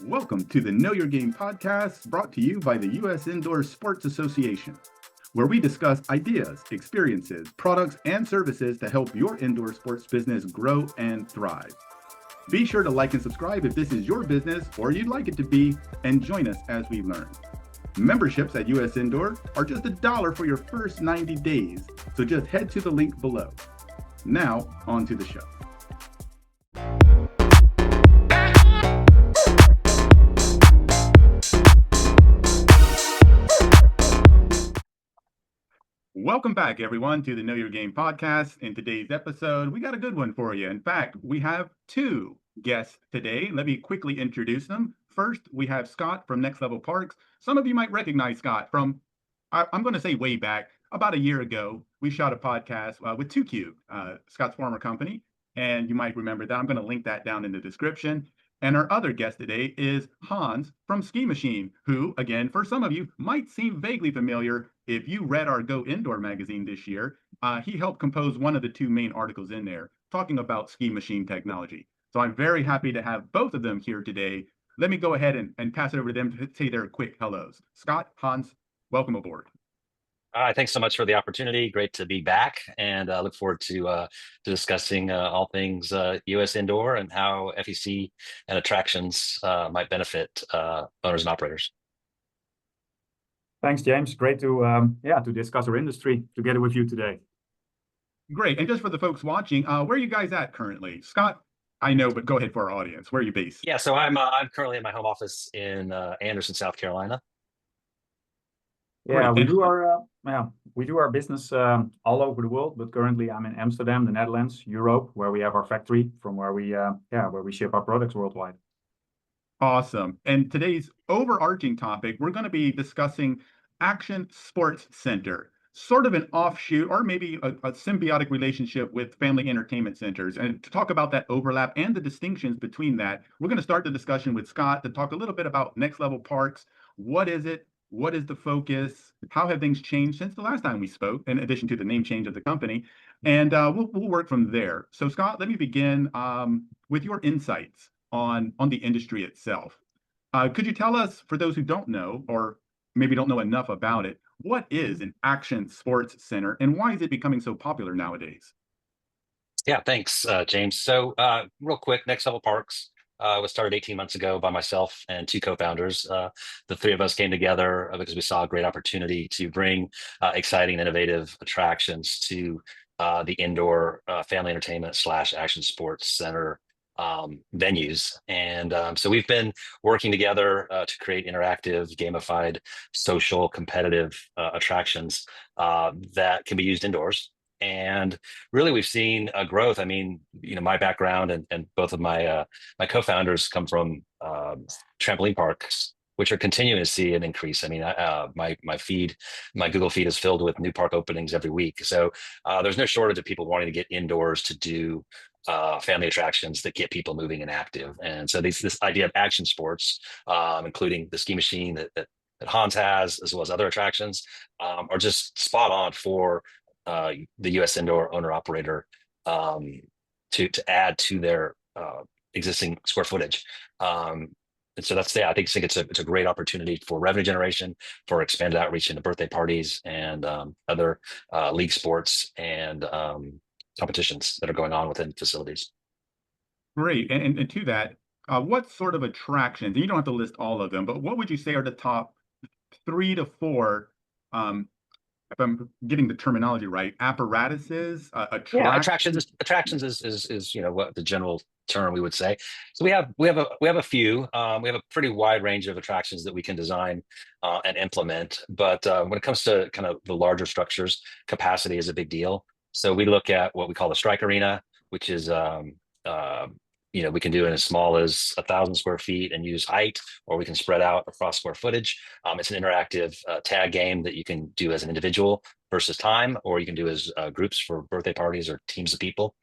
Welcome to the Know Your Game podcast, brought to you by the U.S. Indoor Sports Association, where we discuss ideas, experiences, products, and services to help your indoor sports business grow and thrive. Be sure to like and subscribe if this is your business or you'd like it to be, and join us as we learn. Memberships at US Indoor are just $1 for your first 90 days, so just head to the link below. Now, on to the show. Welcome back, everyone, to the Know Your Game podcast. In today's episode, we got a good one for you. In fact, we have two guests today. Let me quickly introduce them. First, we have Scott from Next Level Parks. Some of you might recognize Scott from, I'm going to say way back, about a year ago. We shot a podcast with 2Q, Scott's former company, and you might remember that. I'm going to link that down in the description. And our other guest today is Hans from SkiMachine, who, again, for some of you, might seem vaguely familiar if you read our Go Indoor magazine this year. He helped compose one of the two main articles in there talking about SkiMachine technology. So I'm very happy to have both of them here today. Let me go ahead and pass it over to them to say their quick hellos. Scott, Hans, welcome aboard. Thanks so much for the opportunity. Great to be back, and look forward to discussing all things U.S. Indoor and how FEC and attractions might benefit owners and operators. Thanks, James. Great to discuss our industry together with you today. Great. And just for the folks watching, where are you guys at currently? Scott, I know, but go ahead for our audience. Where are you based? Yeah, so I'm currently in my home office in Anderson, South Carolina. Yeah, we do our business all over the world, but currently I'm in Amsterdam, the Netherlands, Europe, where we have our factory from where we ship our products worldwide. Awesome. And today's overarching topic, we're going to be discussing Action Sports Center, sort of an offshoot or maybe a symbiotic relationship with family entertainment centers. And to talk about that overlap and the distinctions between that, we're going to start the discussion with Scott to talk a little bit about Next Level Parks. What is it? What is the focus? How have things changed since the last time we spoke, in addition to the name change of the company? And we'll work from there. So, Scott, let me begin with your insights on the industry itself. Could you tell us, for those who don't know, or maybe don't know enough about it, what is an Action Sports Center and why is it becoming so popular nowadays? Yeah, thanks, James. So real quick, Next Level Parks was started 18 months ago by myself and two co-founders. The three of us came together because we saw a great opportunity to bring exciting, innovative attractions to the indoor family entertainment / action sports center venues. And so we've been working together to create interactive, gamified, social, competitive attractions that can be used indoors. And really, we've seen a growth. I mean, my background and both of my co-founders come from trampoline parks, which are continuing to see an increase. I mean, my Google feed is filled with new park openings every week. So there's no shortage of people wanting to get indoors to do family attractions that get people moving and active. And so this idea of action sports, including the SkiMachine that Hans has, as well as other attractions, are just spot on for the U.S. Indoor owner operator to add to their existing square footage. And so I think it's a great opportunity for revenue generation, for expanded outreach into birthday parties and other league sports and competitions that are going on within facilities. Great. And to that, what sort of attractions, and you don't have to list all of them, but what would you say are the top 3 to 4, if I'm getting the terminology right, apparatuses, attractions is what the general term we would say. So we have a few. We have a pretty wide range of attractions that we can design and implement. But when it comes to kind of the larger structures, capacity is a big deal. So we look at what we call the strike arena, which is we can do it as small as 1,000 square feet and use height, or we can spread out across square footage. It's an interactive tag game that you can do as an individual versus time, or you can do as groups for birthday parties or teams of people.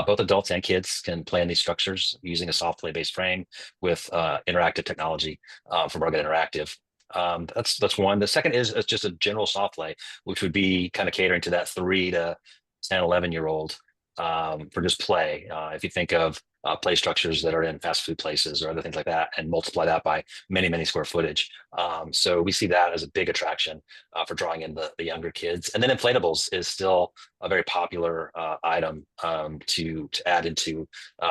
Both adults and kids can play in these structures using a soft play-based frame with interactive technology from Rugged Interactive. That's one. The second is just a general soft play, which would be kind of catering to that 3 to 10, 11-year-old for just play. If you think of play structures that are in fast food places or other things like that, and multiply that by many, many square footage. So we see that as a big attraction for drawing in the younger kids. And then inflatables is still a very popular item to add into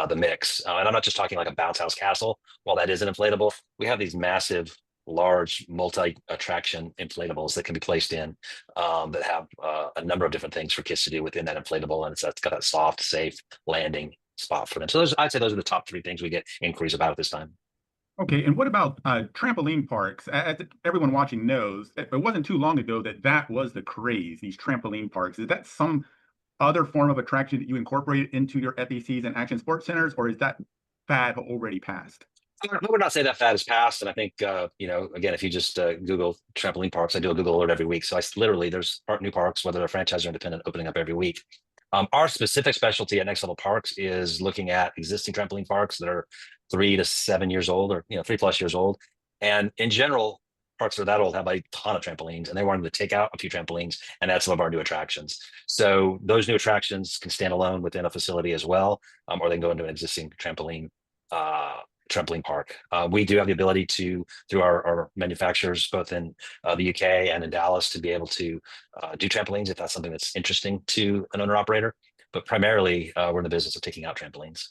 the mix. And I'm not just talking like a bounce house castle. While that is an inflatable, we have these massive, large multi-attraction inflatables that can be placed in that have a number of different things for kids to do within that inflatable, and it's got a soft, safe landing spot for them. So I'd say those are the top three things we get inquiries about at this time. Okay, and what about trampoline parks? As everyone watching knows, it wasn't too long ago that was the craze, these trampoline parks. Is that some other form of attraction that you incorporate into your FECs and action sports centers, or is that fad already passed? I would not say that fad is past. And I think, again, if you just Google trampoline parks, I do a Google alert every week. So literally, there's new parks, whether they're franchise or independent, opening up every week. Our specific specialty at Next Level Parks is looking at existing trampoline parks that are 3 to 7 years old, or 3+ years old. And in general, parks that are that old have a ton of trampolines, and they wanted to take out a few trampolines and add some of our new attractions. So those new attractions can stand alone within a facility as well, or they can go into an existing trampoline park. We do have the ability to, through our manufacturers, both in the UK and in Dallas, to be able to do trampolines if that's something that's interesting to an owner operator. But primarily, we're in the business of taking out trampolines.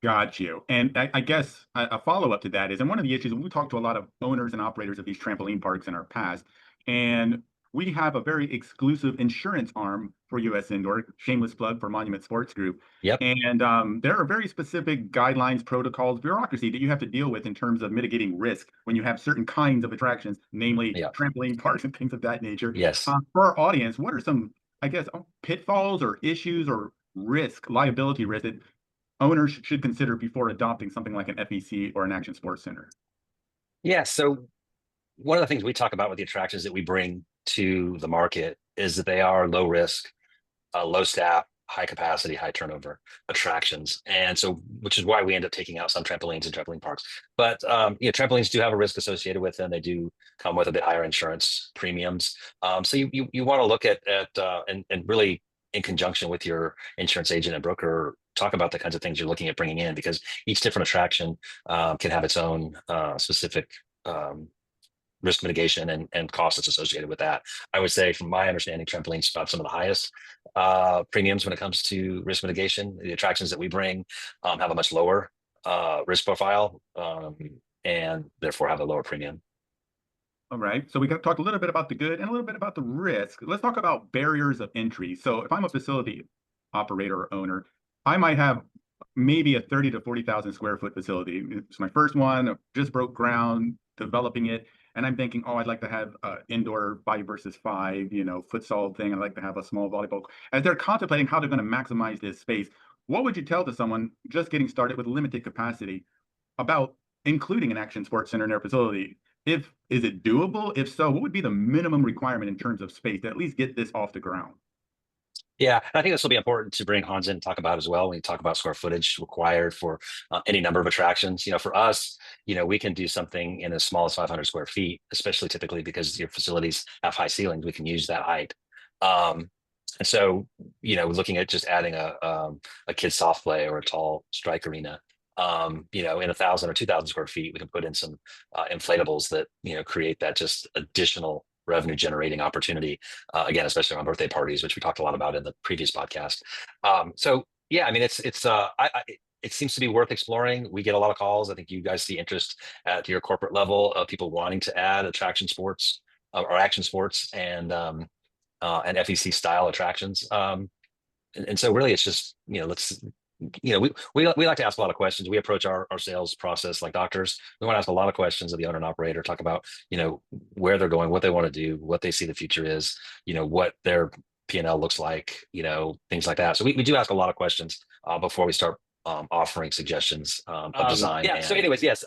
Got you. And I guess a follow-up to that is, and one of the issues, we talked to a lot of owners and operators of these trampoline parks in our past, and we have a very exclusive insurance arm for US Indoor, shameless plug for Monument Sports Group. Yep. And there are very specific guidelines, protocols, bureaucracy that you have to deal with in terms of mitigating risk when you have certain kinds of attractions, namely trampoline parks and things of that nature. Yes. For our audience, what are some, I guess, pitfalls or issues or liability risk that owners should consider before adopting something like an FEC or an action sports center? Yeah. So one of the things we talk about with the attractions that we bring to the market is that they are low risk, low staff, high capacity, high turnover attractions. And so, which is why we end up taking out some trampolines and trampoline parks. But trampolines do have a risk associated with them. They do come with a bit higher insurance premiums. So you want to look at and really in conjunction with your insurance agent and broker, talk about the kinds of things you're looking at bringing in, because each different attraction can have its own specific risk mitigation and costs that's associated with that. I would say, from my understanding, trampolines have some of the highest premiums when it comes to risk mitigation. The attractions that we bring have a much lower risk profile and therefore have a lower premium. All right. So we got to talk a little bit about the good and a little bit about the risk. Let's talk about barriers of entry. So if I'm a facility operator or owner, I might have maybe a 30 to 40,000 square foot facility. It's my first one, just broke ground, developing it. And I'm thinking, oh, I'd like to have indoor 5 versus 5, futsal thing. I'd like to have a small volleyball. As they're contemplating how they're going to maximize this space, what would you tell to someone just getting started with limited capacity about including an action sports center in their facility? Is it doable? If so, what would be the minimum requirement in terms of space to at least get this off the ground? Yeah, I think this will be important to bring Hans in and talk about as well when you talk about square footage required for any number of attractions. For us, we can do something in as small as 500 square feet, especially typically because your facilities have high ceilings. We can use that height. And so, looking at just adding a kid's soft play or a tall strike arena, in 1,000 or 2,000 square feet, we can put in some inflatables that, create that just additional revenue generating opportunity, again, especially on birthday parties, which we talked a lot about in the previous podcast. So yeah, I mean, it seems to be worth exploring. We get a lot of calls. I think you guys see interest at your corporate level of people wanting to add attraction sports or action sports and FEC style attractions. And so really it's just, we like to ask a lot of questions. We approach our sales process like doctors. We want to ask a lot of questions of the owner and operator, talk about, where they're going, what they want to do, what they see the future is, what their P&L looks like, things like that. So we do ask a lot of questions before we start offering suggestions of design. Yeah. So anyways, yes,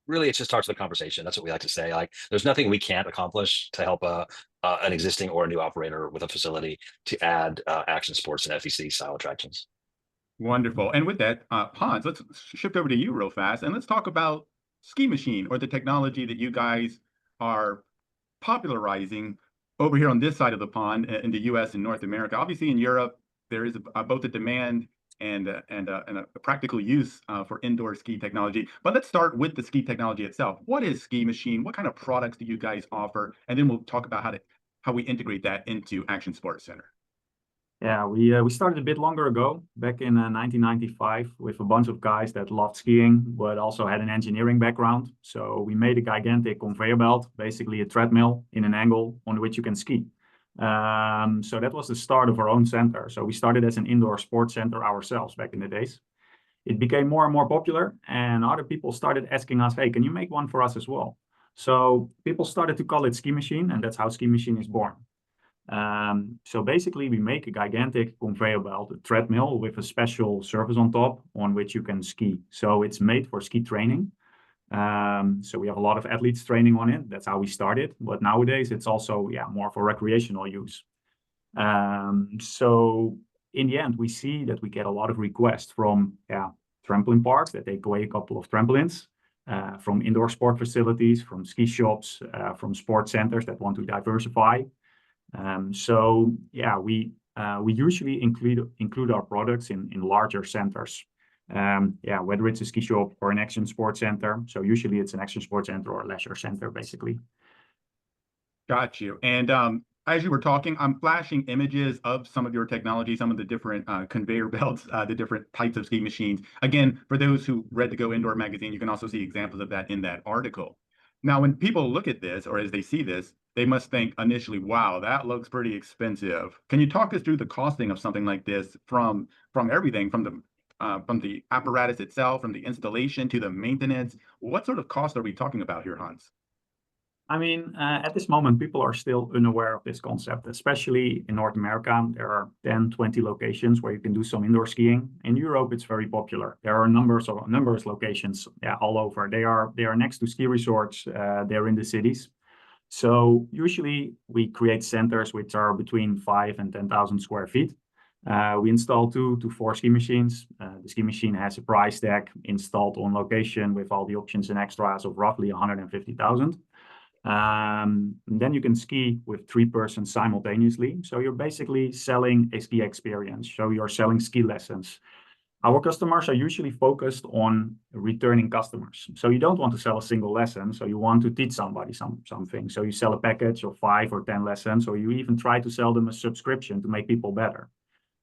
really it just starts with a conversation. That's what we like to say. Like, there's nothing we can't accomplish to help an existing or a new operator with a facility to add action sports and FEC style attractions. Wonderful. And with that, Hans, let's shift over to you real fast and let's talk about SkiMachine, or the technology that you guys are popularizing over here on this side of the pond in the US and North America. Obviously in Europe, there is both a demand and a practical use for indoor ski technology. But let's start with the ski technology itself. What is SkiMachine? What kind of products do you guys offer? And then we'll talk about how we integrate that into Action Sports Center. Yeah, we started a bit longer ago, back in 1995, with a bunch of guys that loved skiing, but also had an engineering background. So we made a gigantic conveyor belt, basically a treadmill in an angle on which you can ski. So that was the start of our own center. So we started as an indoor sports center ourselves back in the days. It became more and more popular, and other people started asking us, "Hey, can you make one for us as well?" So people started to call it SkiMachine, and that's how SkiMachine is born. So basically, we make a gigantic conveyor belt, a treadmill with a special surface on top on which you can ski. So it's made for ski training. So we have a lot of athletes training on it. That's how we started. But nowadays, it's also more for recreational use. So in the end, we see that we get a lot of requests from trampoline parks that take away a couple of trampolines, from indoor sport facilities, from ski shops, from sports centers that want to diversify. So we usually include our products in larger centers. Whether it's a ski shop or an action sports center. So usually it's an action sports center or a leisure center, basically. Got you. And as you were talking, I'm flashing images of some of your technology, some of the different conveyor belts, the different types of ski machines. Again, for those who read the Go Indoor magazine, you can also see examples of that in that article. Now, when people look at this, or as they see this, they must think initially, wow, that looks pretty expensive. Can you talk us through the costing of something like this from everything, from the apparatus itself, from the installation to the maintenance? What sort of cost are we talking about here, Hans? I mean, at this moment, people are still unaware of this concept, especially in North America. There are 10, 20 locations where you can do some indoor skiing. In Europe, it's very popular. There are numbers of locations all over. They are next to ski resorts. They're in the cities. So usually we create centers which are between 5 and 10,000 square feet. We install 2 to 4 ski machines. The ski machine has a price tag installed on location with all the options and extras of roughly 150,000. Then you can ski with 3 persons simultaneously. So you're basically selling a ski experience. So you're selling ski lessons. Our customers are usually focused on returning customers. So you don't want to sell a single lesson. So you want to teach somebody something. So you sell a package of 5 or 10 lessons, or you even try to sell them a subscription to make people better.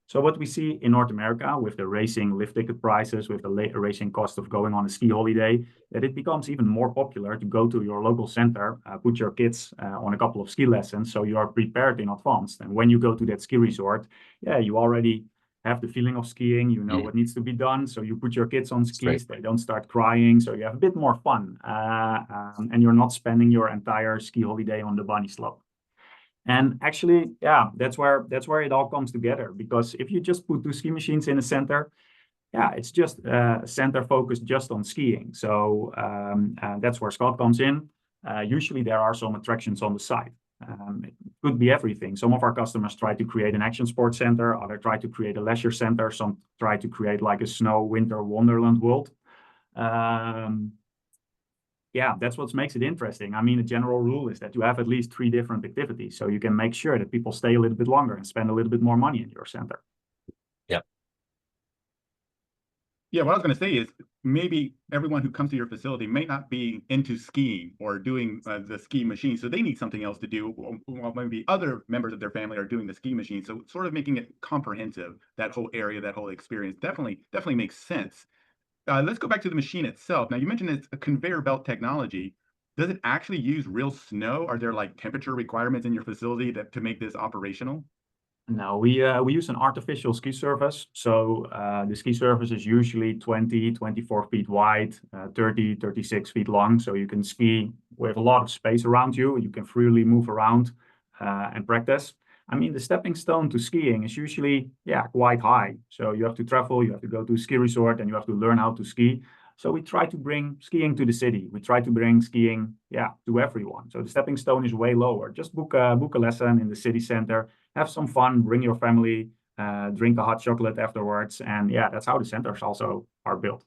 So what we see in North America with the racing lift ticket prices, with the racing cost of going on a ski holiday, that it becomes even more popular to go to your local center, put your kids on a couple of ski lessons, so you are prepared in advance. And when you go to that ski resort, you already have the feeling of skiing, you know what needs to be done. So you put your kids on skis, they don't start crying, so you have a bit more fun. And you're not spending your entire ski holiday on the bunny slope. And actually, that's where it all comes together. Because if you just put 2 ski machines in a center, it's just a center focused just on skiing. So that's where Scott comes in. Usually there are some attractions on the side. It could be everything. Some of our customers try to create an action sports center, others try to create a leisure center, some try to create like a snow winter wonderland world. That's what makes it interesting. I mean, the general rule is that you have at least 3 different activities, so you can make sure that people stay a little bit longer and spend a little bit more money in your center. Yep. Yeah, what I was going to say is maybe everyone who comes to your facility may not be into skiing or doing the ski machine, so they need something else to do, while maybe other members of their family are doing the ski machine. So sort of making it comprehensive, that whole area, that whole experience, definitely makes sense. Let's go back to the machine itself. Now, you mentioned it's a conveyor belt technology. Does it actually use real snow? Are there like temperature requirements in your facility to make this operational? No, we use an artificial ski surface. So the ski surface is usually 20, 24 feet wide, 30, 36 feet long. So you can ski with a lot of space around you. You can freely move around and practice. I mean, the stepping stone to skiing is usually, quite high. So you have to travel, you have to go to a ski resort, and you have to learn how to ski. So we try to bring skiing to the city. We try to bring skiing, to everyone. So the stepping stone is way lower. Just book a lesson in the city center, have some fun, bring your family, drink a hot chocolate afterwards. And that's how the centers also are built.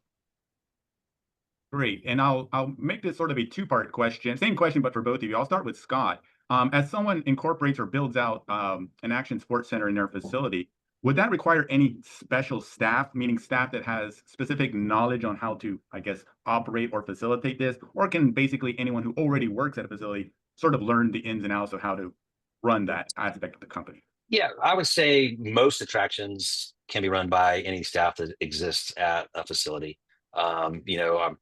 Great. And I'll make this sort of a 2-part question. Same question, but for both of you. I'll start with Scott. As someone incorporates or builds out an action sports center in their facility, Would that require any special staff, meaning staff that has specific knowledge on how to, I guess, operate or facilitate this? Or can basically anyone who already works at a facility sort of learn the ins and outs of how to run that aspect of the company? Yeah, I would say most attractions can be run by any staff that exists at a facility. I'm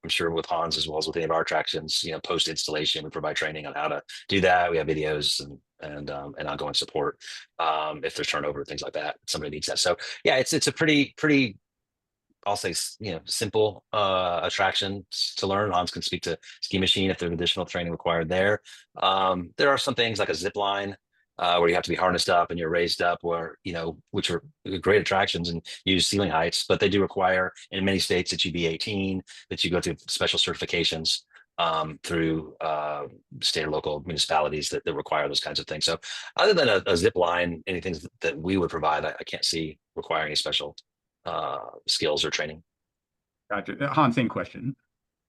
sure with Hans as well as with any of our attractions, post installation, we provide training on how to do that. We have videos and ongoing support if there's turnover, things like that. Somebody needs that. So yeah, it's a pretty I'll say simple attraction to learn. Hans can speak to SkiMachine if there's additional training required there. There are some things like a zip line where you have to be harnessed up and you're raised up, where which are great attractions and use ceiling heights, but they do require in many states that you be 18, that you go through special certifications through state or local municipalities that require those kinds of things. So other than a zip line, anything that we would provide, I can't see requiring any special skills or training. Gotcha. Hans, same question.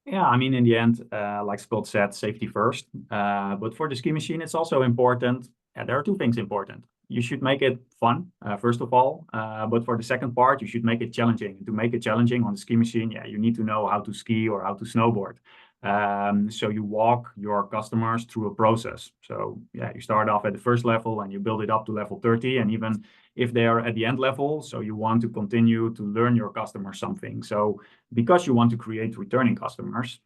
Yeah, I mean, in the end, like Scott said, safety first. But for the SkiMachine, it's also important. There are two things important. You should make it fun, first of all. But for the second part, you should make it challenging. To make it challenging on the SkiMachine, you need to know how to ski or how to snowboard. So you walk your customers through a process. So you start off at the first level and you build it up to level 30. And even if they are at the end level, so you want to continue to learn your customers something. So because you want to create returning customers,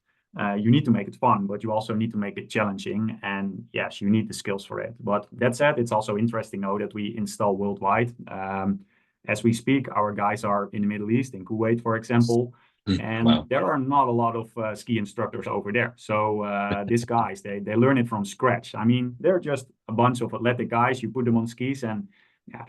you need to make it fun, but you also need to make it challenging. And yes, you need the skills for it. But that said, it's also interesting now that we install worldwide. As we speak, our guys are in the Middle East, in Kuwait, for example. And wow. There are not a lot of ski instructors over there. So these guys, they learn it from scratch. I mean, they're just a bunch of athletic guys. You put them on skis and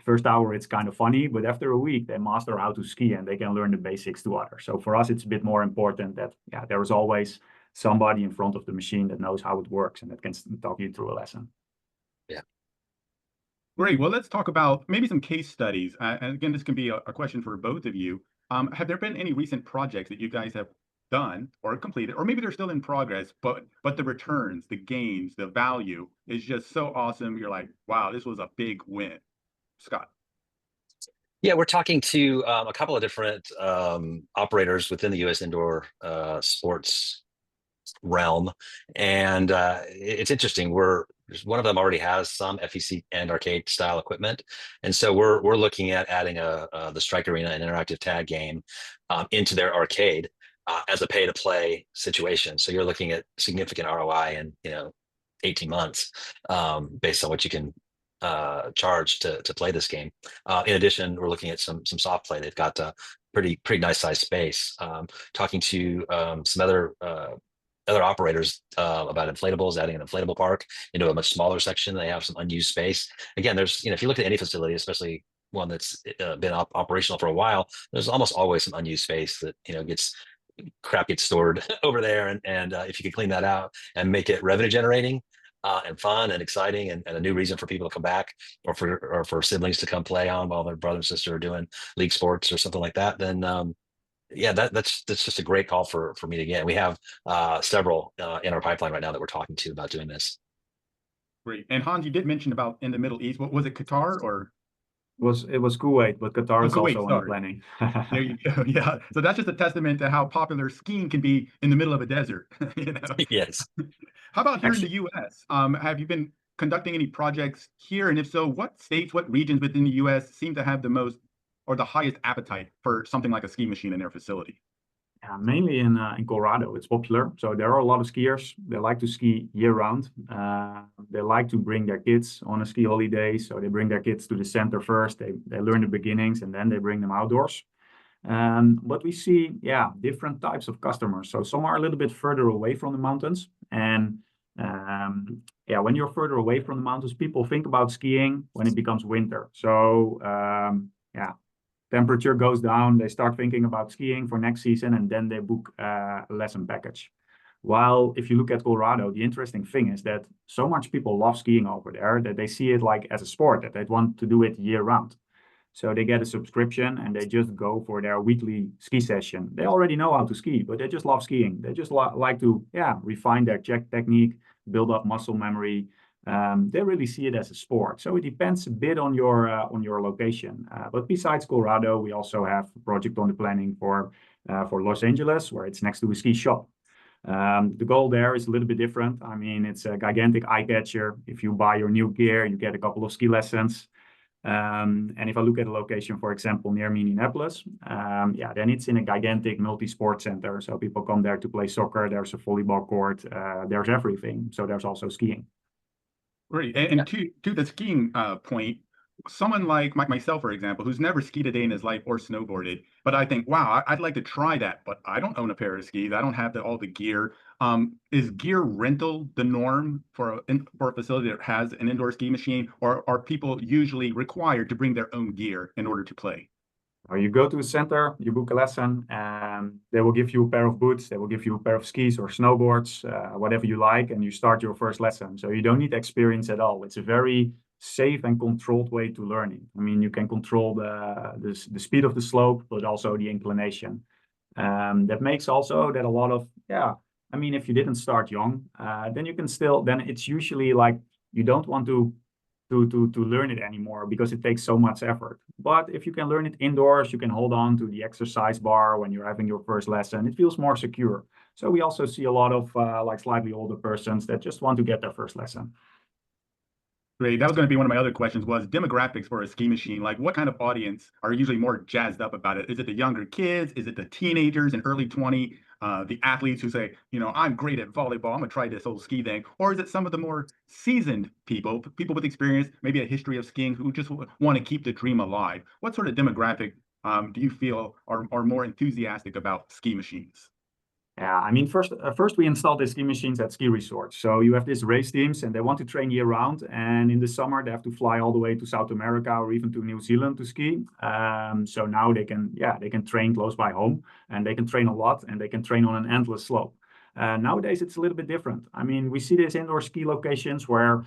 first hour, it's kind of funny. But after a week, they master how to ski and they can learn the basics to others. So for us, it's a bit more important that there is always somebody in front of the machine that knows how it works and that can talk you through a lesson. Yeah. Great. Well, let's talk about maybe some case studies. And again, this can be a question for both of you. Have there been any recent projects that you guys have done or completed, or maybe they're still in progress, but the returns, the gains, the value is just so awesome. You're like, wow, this was a big win. Scott. Yeah, we're talking to a couple of different operators within the U.S. indoor sports realm, and it's interesting. One of them already has some FEC and arcade style equipment, and so we're looking at adding the Strike Arena and interactive tag game into their arcade as a pay to play situation. So you're looking at significant ROI in 18 months based on what you can charge to play this game. In addition, we're looking at some soft play. They've got a pretty nice size space. Talking to some other operators about inflatables, adding an inflatable park into a much smaller section. They have some unused space. Again, there's if you look at any facility, especially one that's been operational for a while, there's almost always some unused space that crap gets stored over there, and if you could clean that out and make it revenue generating and fun and exciting and a new reason for people to come back or for siblings to come play on while their brother and sister are doing league sports or something like that, then that's just a great call for me to get. We have several in our pipeline right now that we're talking to about doing this. Great. And Hans, you did mention about in the Middle East. What was it, Qatar or? It was Kuwait, but Qatar is Kuwait, also on the planning. There you go. Yeah. So that's just a testament to how popular skiing can be in the middle of a desert. Yes. How about here in the U.S.? Have you been conducting any projects here? And if so, what states, what regions within the U.S. seem to have the most or the highest appetite for something like a SkiMachine in their facility? Mainly in Colorado, it's popular. So there are a lot of skiers. They like to ski year round. They like to bring their kids on a ski holiday. So they bring their kids to the center first. They learn the beginnings and then they bring them outdoors. But we see, different types of customers. So some are a little bit further away from the mountains. And when you're further away from the mountains, people think about skiing when it becomes winter. So temperature goes down, they start thinking about skiing for next season, and then they book a lesson package. While if you look at Colorado, the interesting thing is that so much people love skiing over there that they see it like as a sport, that they want to do it year round. So they get a subscription and they just go for their weekly ski session. They already know how to ski, but they just love skiing. They just like to refine their technique, build up muscle memory. they really see it as a sport. So it depends a bit on your location. But besides Colorado, we also have a project on the planning for Los Angeles, where it's next to a ski shop. The goal there is a little bit different. I mean, it's a gigantic eye catcher. If you buy your new gear, you get a couple of ski lessons. And if I look at a location, for example, near Minneapolis, then it's in a gigantic multi-sport center. So people come there to play soccer. There's a volleyball court. There's everything. So there's also skiing. Great. And to the skiing point, someone like myself, for example, who's never skied a day in his life or snowboarded, but I think, wow, I'd like to try that, but I don't own a pair of skis. I don't have all the gear. Is gear rental the norm for a facility that has an indoor ski machine, or are people usually required to bring their own gear in order to play? Or you go to a center, you book a lesson, and they will give you a pair of boots, they will give you a pair of skis or snowboards, whatever you like, and you start your first lesson. So you don't need experience at all. It's a very safe and controlled way to learning. I mean, you can control the speed of the slope, but also the inclination. That makes also that a lot of, I mean, if you didn't start young, then you can still, then it's usually like you don't want to learn it anymore because it takes so much effort. But if you can learn it indoors, you can hold on to the exercise bar when you're having your first lesson. It feels more secure. So we also see a lot of like slightly older persons that just want to get their first lesson. Great. That was going to be one of my other questions, was demographics for a ski machine. Like, what kind of audience are usually more jazzed up about it? Is it the younger kids? Is it the teenagers in early 20, the athletes who say, I'm great at volleyball, I'm going to try this old ski thing? Or is it some of the more seasoned people with experience, maybe a history of skiing, who just want to keep the dream alive? What sort of demographic do you feel are more enthusiastic about ski machines? Yeah, I mean, first we installed the ski machines at ski resorts. So you have these race teams and they want to train year round. And in the summer, they have to fly all the way to South America or even to New Zealand to ski. So now they can train close by home, and they can train a lot, and they can train on an endless slope. Nowadays, it's a little bit different. I mean, we see these indoor ski locations where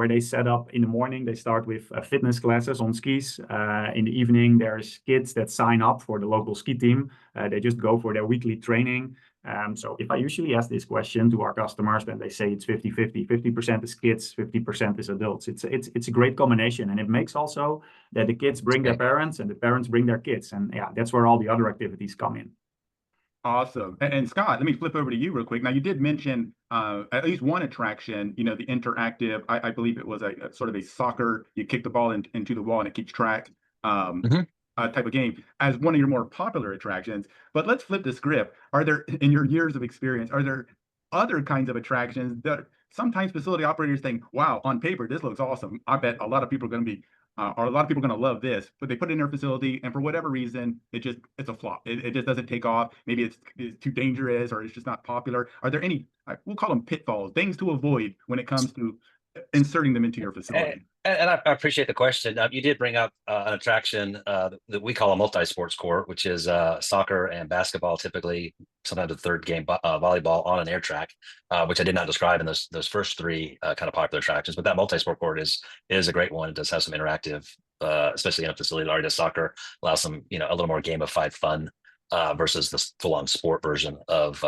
they set up in the morning, they start with fitness classes on skis. In the evening, there's kids that sign up for the local ski team. They just go for their weekly training. So if I usually ask this question to our customers, then they say it's 50-50. 50% is kids, 50% is adults. It's a great combination. And it makes also that the kids bring their parents and the parents bring their kids. And that's where all the other activities come in. Awesome. And Scott, let me flip over to you real quick. Now, you did mention at least one attraction, the interactive, I believe it was a sort of a soccer, you kick the ball into the wall and it keeps track type of game as one of your more popular attractions. But let's flip the script. Are there, in your years of experience, are there other kinds of attractions that sometimes facility operators think, wow, on paper, this looks awesome. I bet a lot of people are going to be are a lot of people going to love this, but they put it in their facility, and for whatever reason, it's a flop. It just doesn't take off. Maybe it's too dangerous, or it's just not popular. Are there any, we'll call them pitfalls, things to avoid when it comes to inserting them into your facility? And I appreciate the question. You did bring up an attraction that we call a multi-sports court, which is soccer and basketball, typically, sometimes a third game volleyball on an air track, which I did not describe in those first three kind of popular attractions. But that multi-sport court is a great one. It does have some interactive, especially in a facility that already does soccer, allows some a little more gamified fun versus the full-on sport version of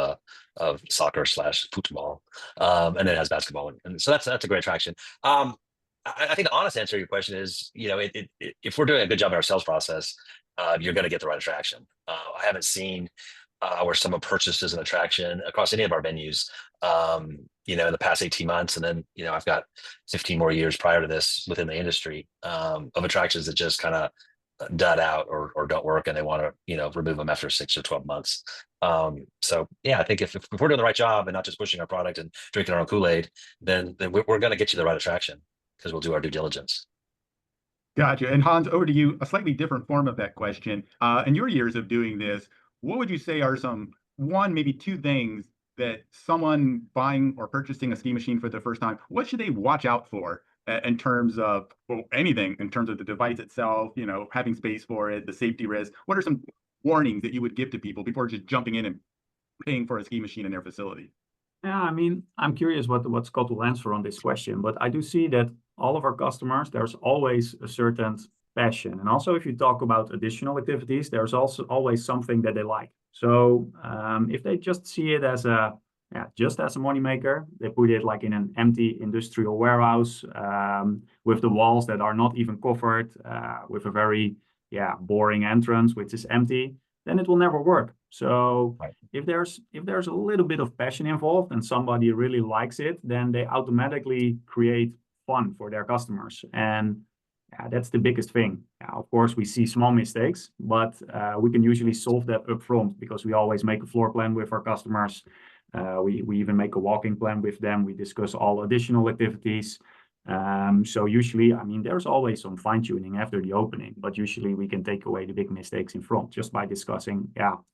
soccer/football, and it has basketball, and so that's a great attraction. I think the honest answer to your question is, if we're doing a good job in our sales process, you're going to get the right attraction. I haven't seen where someone purchases an attraction across any of our venues, in the past 18 months. And then, I've got 15 more years prior to this within the industry of attractions that just kind of dud out or don't work, and they want to, remove them after 6 or 12 months. So yeah, I think if we're doing the right job and not just pushing our product and drinking our own Kool-Aid, then we're going to get you the right attraction, because we'll do our due diligence. Gotcha. And Hans, over to you, a slightly different form of that question. In your years of doing this, what would you say are maybe two things that someone buying or purchasing a ski machine for the first time, what should they watch out for in terms of anything, in terms of the device itself, having space for it, the safety risk? What are some warnings that you would give to people before just jumping in and paying for a ski machine in their facility? Yeah, I mean, I'm curious what Scott will answer on this question, but I do see that all of our customers, there's always a certain passion. And also, if you talk about additional activities, there's also always something that they like. So if they just see it as a just as a moneymaker. They put it like in an empty industrial warehouse with the walls that are not even covered, with a very boring entrance, which is empty. Then it will never work. So Right. if there's a little bit of passion involved and somebody really likes it, then they automatically create fun for their customers. And that's the biggest thing. Of course, we see small mistakes, but we can usually solve that upfront because we always make a floor plan with our customers. We even make a walking plan with them. We discuss all additional activities. So usually, I mean, there's always some fine tuning after the opening, but usually we can take away the big mistakes in front just by discussing,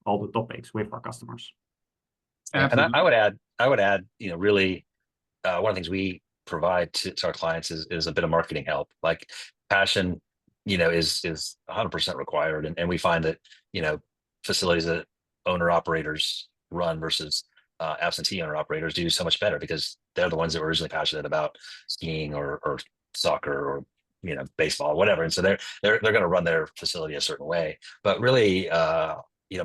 all the topics with our customers. Absolutely. And I would add, really, one of the things we provide to our clients is a bit of marketing help. Like passion, is 100% required, and we find that facilities that owner operators run versus absentee owner operators do so much better because they're the ones that were originally passionate about skiing or soccer or baseball, whatever, and so they're going to run their facility a certain way. But really,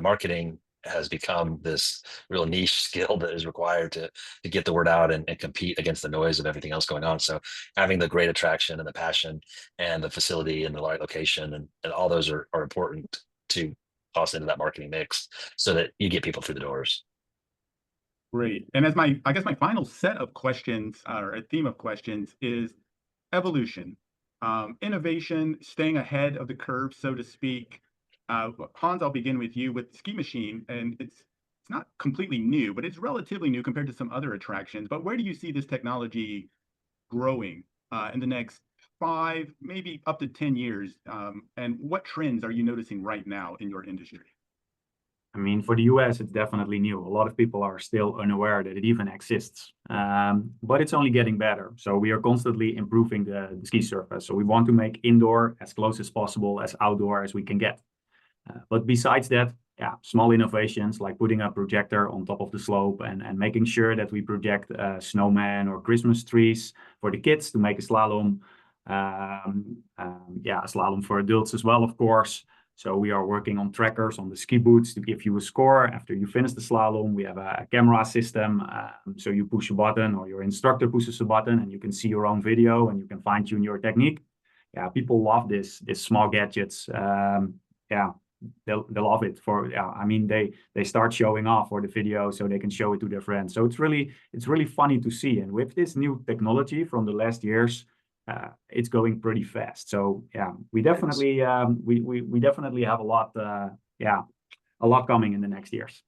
marketing has become this real niche skill that is required to get the word out and compete against the noise of everything else going on. So having the great attraction and the passion and the facility and the right location and all those are important to toss into that marketing mix so that you get people through the doors. Great. And as I guess my final set of questions or a theme of questions is evolution, innovation, staying ahead of the curve, so to speak. Hans, I'll begin with you with SkiMachine, and it's not completely new, but it's relatively new compared to some other attractions. But where do you see this technology growing in the next 5, maybe up to 10 years? And what trends are you noticing right now in your industry? I mean, for the US, it's definitely new. A lot of people are still unaware that it even exists, but it's only getting better. So we are constantly improving the ski surface. So we want to make indoor as close as possible, as outdoor as we can get. But besides that, small innovations like putting a projector on top of the slope and making sure that we project snowman or Christmas trees for the kids to make a slalom. A slalom for adults as well, of course. So we are working on trackers on the ski boots to give you a score after you finish the slalom. We have a camera system, so you push a button or your instructor pushes a button and you can see your own video and you can fine tune your technique. People love this small gadgets. They'll love it I mean, they start showing off for the video so they can show it to their friends. So it's really funny to see. And with this new technology from the last years, it's going pretty fast. So we definitely we definitely have a lot coming in the next years.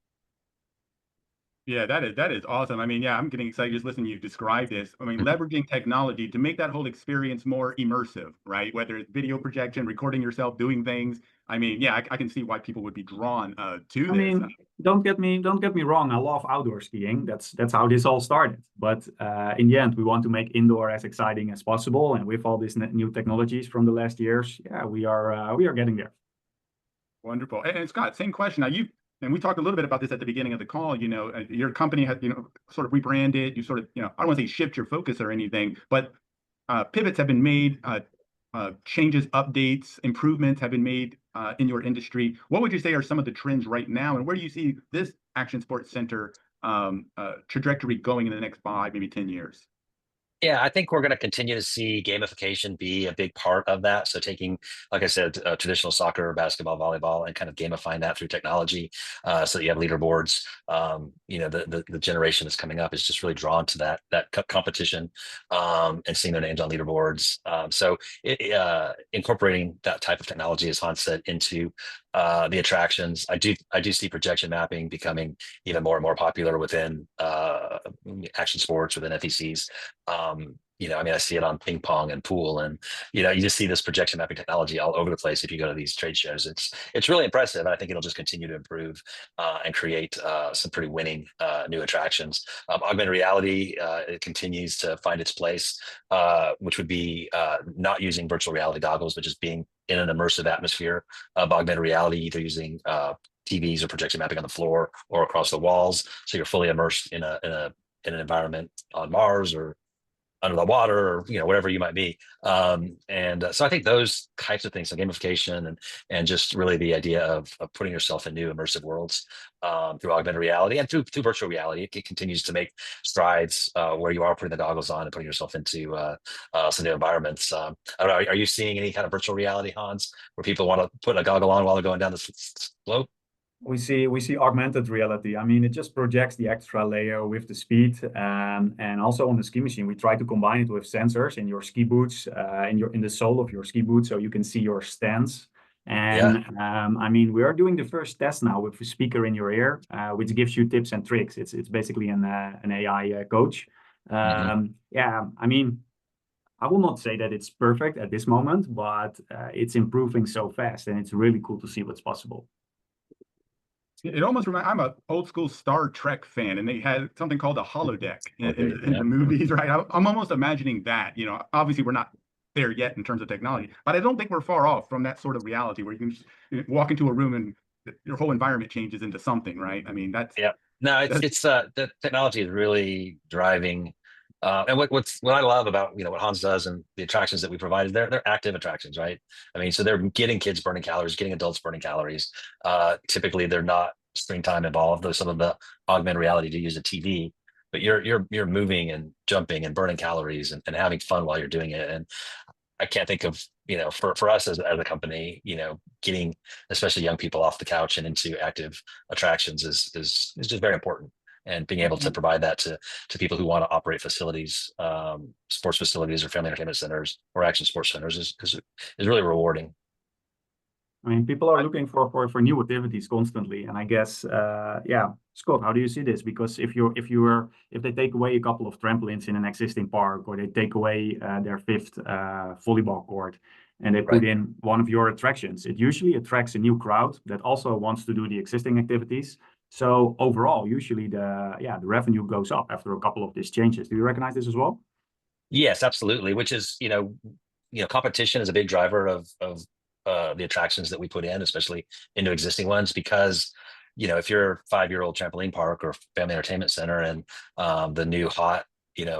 Yeah, that is awesome. I mean, I'm getting excited just listening to you describe this. I mean, leveraging technology to make that whole experience more immersive, right? Whether it's video projection, recording yourself doing things. I mean, I can see why people would be drawn to this. I mean, don't get me wrong. I love outdoor skiing. That's how this all started. But in the end, we want to make indoor as exciting as possible. And with all these new technologies from the last years, we are getting there. Wonderful. And Scott, same question. Now and we talked a little bit about this at the beginning of the call. Your company has sort of rebranded. You sort of I don't want to say shift your focus or anything, but pivots have been made. Changes, updates, improvements have been made in your industry. What would you say are some of the trends right now, and where do you see this Action Sports Center trajectory going in the next 5, maybe 10 years? Yeah, I think we're going to continue to see gamification be a big part of that. So taking, like I said, traditional soccer, basketball, volleyball, and kind of gamifying that through technology, so that you have leaderboards. The generation that's coming up is just really drawn to that competition and seeing their names on leaderboards. So incorporating that type of technology, as Hans said, into the attractions. I do see projection mapping becoming even more and more popular within action sports, within FECs. I see it on ping pong and pool, and you just see this projection mapping technology all over the place. If you go to these trade shows, it's really impressive, and I think it'll just continue to improve and create some pretty winning new attractions. Augmented reality, it continues to find its place, which would be not using virtual reality goggles, but just being in an immersive atmosphere of augmented reality, either using TVs or projection mapping on the floor or across the walls, so you're fully immersed in an environment on Mars or under the water, or whatever you might be. So I think those types of things, like gamification and just really the idea of putting yourself in new immersive worlds through augmented reality and through virtual reality, it continues to make strides where you are putting the goggles on and putting yourself into some new environments. I don't know, are you seeing any kind of virtual reality, Hans, where people want to put a goggle on while they're going down the slope? We see augmented reality. I mean, it just projects the extra layer with the speed, and also on the SkiMachine, we try to combine it with sensors in your ski boots, in the sole of your ski boots, so you can see your stance. Yeah. And I mean, we are doing the first test now with a speaker in your ear, which gives you tips and tricks. It's basically an AI coach. Yeah, I mean, I will not say that it's perfect at this moment, but it's improving so fast, and it's really cool to see what's possible. It almost reminds. I'm a old school Star Trek fan, and they had something called a holodeck in the movies, right? I'm almost imagining that. Obviously we're not there yet in terms of technology, but I don't think we're far off from that sort of reality where you can just walk into a room and your whole environment changes into something, right? I mean, Yeah. No, that's it's the technology is really driving. And what I love about what Hans does and the attractions that we provide is they're active attractions, right? I mean, so they're getting kids burning calories, getting adults burning calories. Typically, they're not screen time involved. Though some of the augmented reality to use a TV, but you're moving and jumping and burning calories and having fun while you're doing it. And I can't think of, for us as a company, getting especially young people off the couch and into active attractions is just very important. And being able to provide that to people who want to operate facilities, sports facilities or family entertainment centers or action sports centers is really rewarding. I mean, people are looking for new activities constantly, and I guess, yeah, Scott, how do you see this? Because if they take away a couple of trampolines in an existing park, or they take away their fifth volleyball court, and they put Right. in one of your attractions, it usually attracts a new crowd that also wants to do the existing activities. So overall, usually the revenue goes up after a couple of these changes. Do you recognize this as well? Yes, absolutely. Which is, competition is a big driver of the attractions that we put in, especially into existing ones, because if you're a 5-year-old trampoline park or family entertainment center and the new hot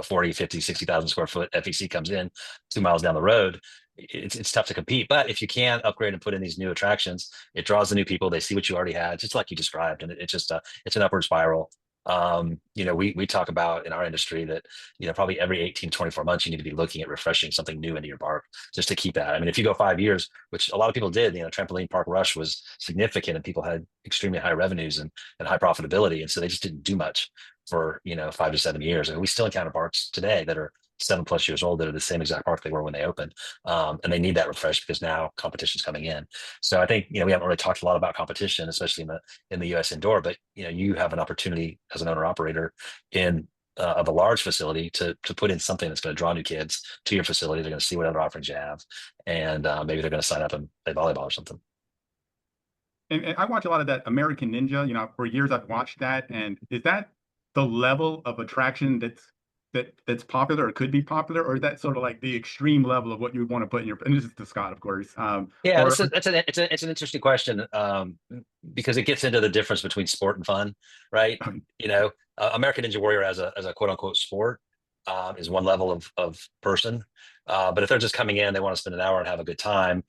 40, 50, 60,000 square foot FEC comes in 2 miles down the road, it's tough to compete. But if you can upgrade and put in these new attractions, it draws the new people. They see what you already had, just like you described, and it's just it's an upward spiral. We talk about in our industry that probably every 18 24 months you need to be looking at refreshing something new into your park just to keep that. I mean, if you go 5 years, which a lot of people did, trampoline park rush was significant and people had extremely high revenues and high profitability, and so they just didn't do much for 5 to 7 years. And we still encounter parks today that are 7+ years old that are the same exact park they were when they opened, and they need that refresh because now competition's coming in. So I think we haven't really talked a lot about competition, especially in the U.S. indoor, but you have an opportunity as an owner operator in of a large facility to put in something that's going to draw new kids to your facility. They're going to see what other offerings you have, and maybe they're going to sign up and play volleyball or something. and I watch a lot of that American Ninja. For years I've watched that, and is that the level of attraction that's popular or could be popular, or is that sort of like the extreme level of what you would want to put in your? And this is to Scott, of course. Yeah, Or it's an interesting question, because it gets into the difference between sport and fun, right? American Ninja Warrior as a quote unquote sport is one level of person, but if they're just coming in, they want to spend an hour and have a good time.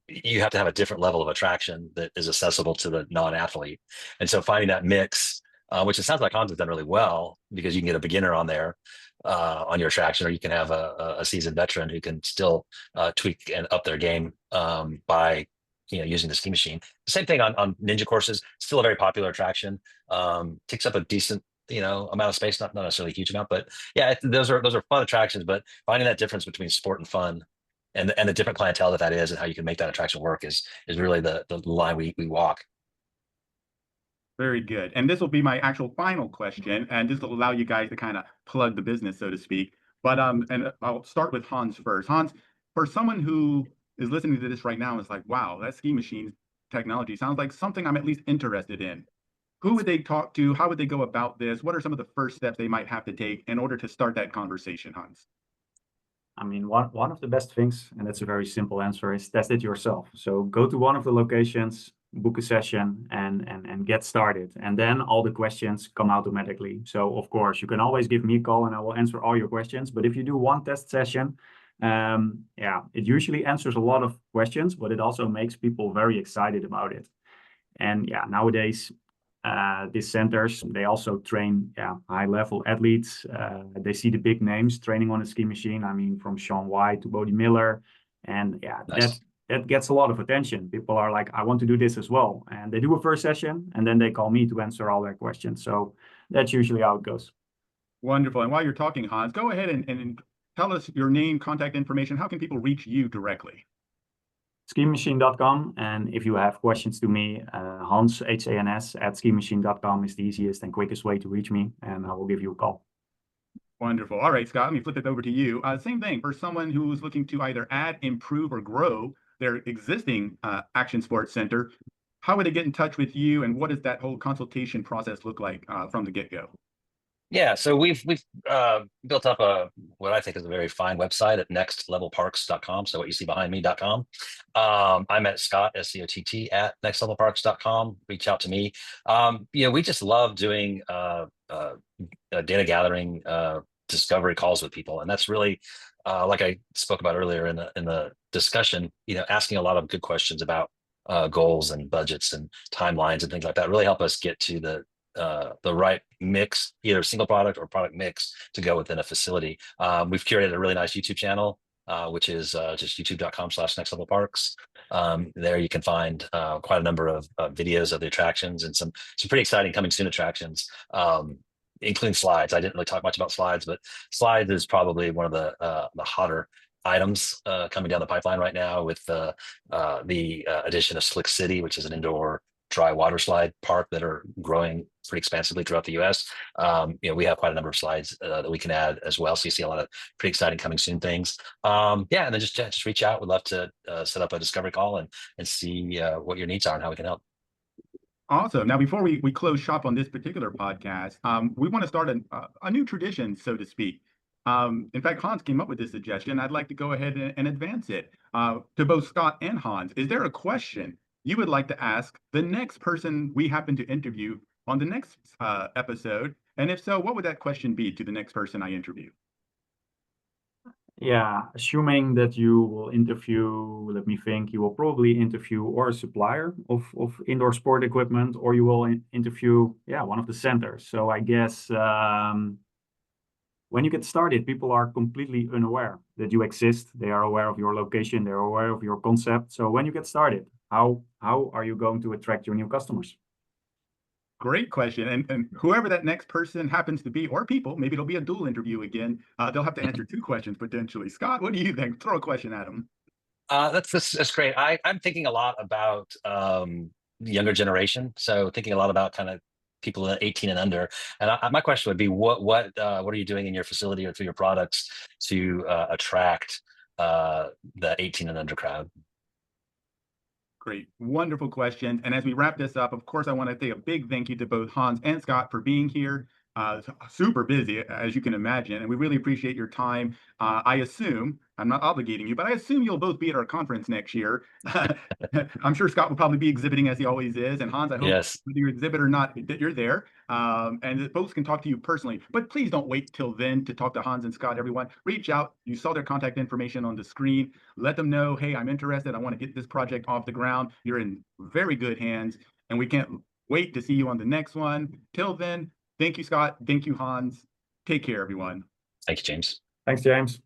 You have to have a different level of attraction that is accessible to the non-athlete, and so finding that mix, which it sounds like Hans has done really well, because you can get a beginner on there on your attraction, or you can have a seasoned veteran who can still tweak and up their game by using the SkiMachine. The same thing on ninja courses. Still a very popular attraction. Takes up a decent amount of space, not necessarily a huge amount, but yeah, those are fun attractions. But finding that difference between sport and fun, and the different clientele that is, and how you can make that attraction work is really the line we walk. very good. And this will be my actual final question, and this will allow you guys to kind of plug the business, so to speak. But and I'll start with Hans first. Hans, for someone who is listening to this right now and is like, wow, that SkiMachine technology sounds like something I'm at least interested in. Who would they talk to? How would they go about this? What are some of the first steps they might have to take in order to start that conversation, Hans? I mean, one of the best things, and that's a very simple answer, is test it yourself. So go to one of the locations, book a session, and get started. And then all the questions come automatically. So of course, you can always give me a call and I will answer all your questions. But if you do one test session, yeah, it usually answers a lot of questions, but it also makes people very excited about it. And yeah, nowadays, these centers, they also train high-level athletes. They see the big names training on a ski machine. I mean, from Shaun White to Bodie Miller. And yeah, Nice. that gets a lot of attention. People are like, I want to do this as well. And they do a first session, and then they call me to answer all their questions. So that's usually how it goes. Wonderful. And while you're talking, Hans, go ahead and tell us your name, contact information. How can people reach you directly? SkiMachine.com. And if you have questions to me, Hans, Hans, at SkiMachine.com is the easiest and quickest way to reach me, and I will give you a call. Wonderful. All right, Scott, let me flip it over to you. Same thing for someone who's looking to either add, improve, or grow their existing action sports center. How would they get in touch with you, and what does that whole consultation process look like from the get-go? Yeah, so we've built up what I think is a very fine website at nextlevelparks.com. So what you see behind me.com. I'm at Scott, SCOTT, at nextlevelparks.com. Reach out to me. We just love doing data gathering, discovery calls with people, and that's really like I spoke about earlier in the discussion. Asking a lot of good questions about goals and budgets and timelines and things like that really help us get to the right mix, either single product or product mix to go within a facility. We've curated a really nice YouTube channel, which is just youtube.com/nextlevelparks. There you can find quite a number of videos of the attractions and some pretty exciting coming soon attractions, including slides. I didn't really talk much about slides, but slides is probably one of the hotter items coming down the pipeline right now with the addition of Slick City, which is an indoor dry water slide park that are growing pretty expansively throughout the US. We have quite a number of slides that we can add as well. So you see a lot of pretty exciting coming soon things. And then just reach out. We'd love to set up a discovery call and see what your needs are and how we can help. Awesome. Now, before we close shop on this particular podcast, we want to start a new tradition, so to speak. In fact, Hans came up with this suggestion. I'd like to go ahead and advance it to both Scott and Hans. Is there a question you would like to ask the next person we happen to interview on the next episode? And if so, what would that question be to the next person I interview? Yeah, assuming that you will interview, let me think, you will probably interview or a supplier of indoor sport equipment, or you will interview, one of the centers. So I guess when you get started, people are completely unaware that you exist. They are aware of your location. They're aware of your concept. So when you get started, how are you going to attract your new customers? Great question. And whoever that next person happens to be, or people, maybe it'll be a dual interview again. They'll have to answer two questions potentially. Scott, what do you think? Throw a question at them. That's great. I'm thinking a lot about the younger generation. So thinking a lot about kind of people 18 and under. And my question would be, what are you doing in your facility or through your products to attract the 18 and under crowd? Great. Wonderful question. And as we wrap this up, of course, I want to say a big thank you to both Hans and Scott for being here. Super busy, as you can imagine, and we really appreciate your time. I assume, I'm not obligating you, but I assume you'll both be at our conference next year. I'm sure Scott will probably be exhibiting as he always is, and Hans, I hope Yes. whether you exhibit or not, that you're there, and that folks can talk to you personally. But please don't wait till then to talk to Hans and Scott, everyone. Reach out. You saw their contact information on the screen. Let them know, hey, I'm interested. I want to get this project off the ground. You're in very good hands, and we can't wait to see you on the next one. Till then, thank you, Scott. Thank you, Hans. Take care, everyone. Thank you, James. Thanks, James.